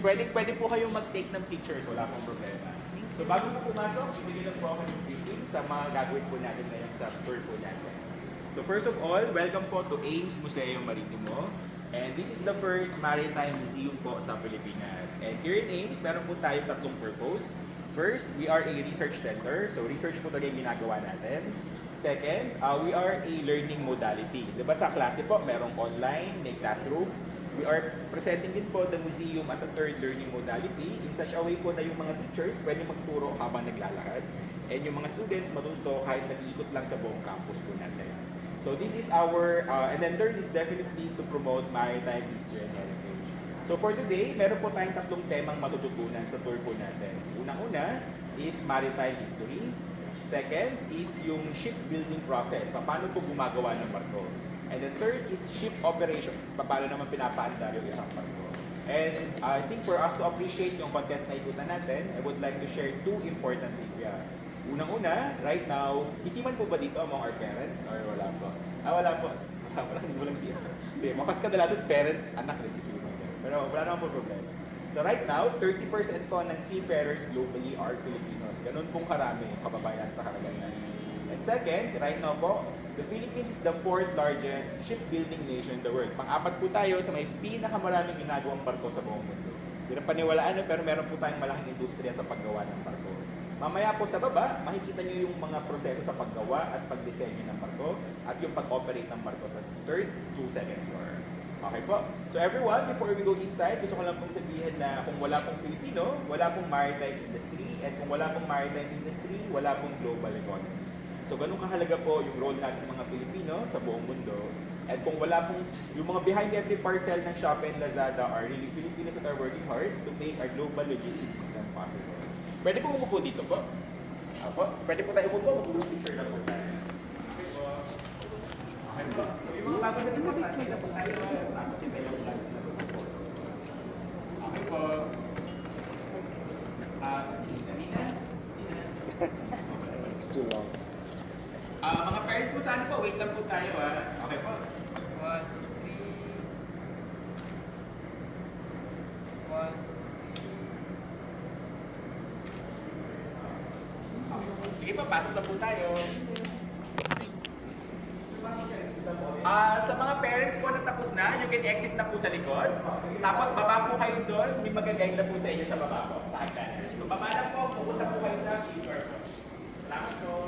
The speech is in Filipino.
pwede po kayong mag-take ng pictures, wala pong problema. So bago po pumasok, bibigyan lang po ako ng briefing sa mga gagawin po natin ngayon sa tour po natin. So first of all, welcome po to Ames Museo Maritimo. And this is the first maritime museum po sa Pilipinas. And here in Ames, meron po tayo tatlong purpose. First, we are a research center. So research po talaga yung ginagawa natin. Second, we are a learning modality. Diba sa klase po, merong online, may classroom. We are presenting din po the museum as a third learning modality in such a way po na yung mga teachers pwede magturo habang naglalakad. And yung mga students matuto kahit nag-iikot lang sa buong campus po natin. So this is our, and then third is definitely to promote maritime history and heritage. So for today, meron po tayong tatlong temang matututunan sa tour po natin. Unang-una is maritime history. Second is yung shipbuilding process, paano po gumagawa ng barko. And then third is ship operation, paano naman pinapaandar yung isang barko. And I think for us to appreciate yung content na ikutan natin, I would like to share two important trivia. Unang-una, right now, isiman po ba dito among our parents or wala po? Wala po. Hindi mo lang siya. Sige, makas kadalasan parents, anak rin isiman. Pero wala naman po problema. So right now, 30% po ng seafarers globally are Filipinos. Ganun pong karami kababayan sa karagayan. And second, right now po, the Philippines is the fourth largest shipbuilding nation in the world. Pang-apat po tayo sa may pinakamaraming ginagawang barko sa buong mundo. Hindi na paniwalaan pero meron po tayong malaking industriya sa paggawa ng barko. Mamaya po sa baba, makikita nyo yung mga proseso sa paggawa at pagdisenyo ng barko at yung pag-operate ng barko sa third to second floor. Okay po. So everyone, before we go inside, gusto ko lang pong sabihin na kung wala pong Pilipino, wala pong maritime industry, at kung wala pong maritime industry, wala pong global economy. So ganun kahalaga po yung role natin mga Pilipino sa buong mundo. At kung wala pong, yung mga behind every parcel ng Shopee and Lazada are really Filipinos that are working hard to make our global logistics system possible. Pwede po umupo dito po. Apo, pwede po tayo umupo, mag-group picture na po tayo. Okay po. Okay po. So yung mga bago na dito sa akin na po tayo, tapos ito yung plans na po. Okay po. Nina. It's too long. Mga parents po saan po? Wait lang po tayo Okay po. 1, 3. 1. Sige pa, pasok na po tayo. Sa mga parents po na tapos na, you can exit na po sa likod. Tapos baba po kayo doon, may mag-guide na po sa inyo sa baba po, sa hagdan. So baba lang po, pupunta po kayo sa free door po. Salamat po.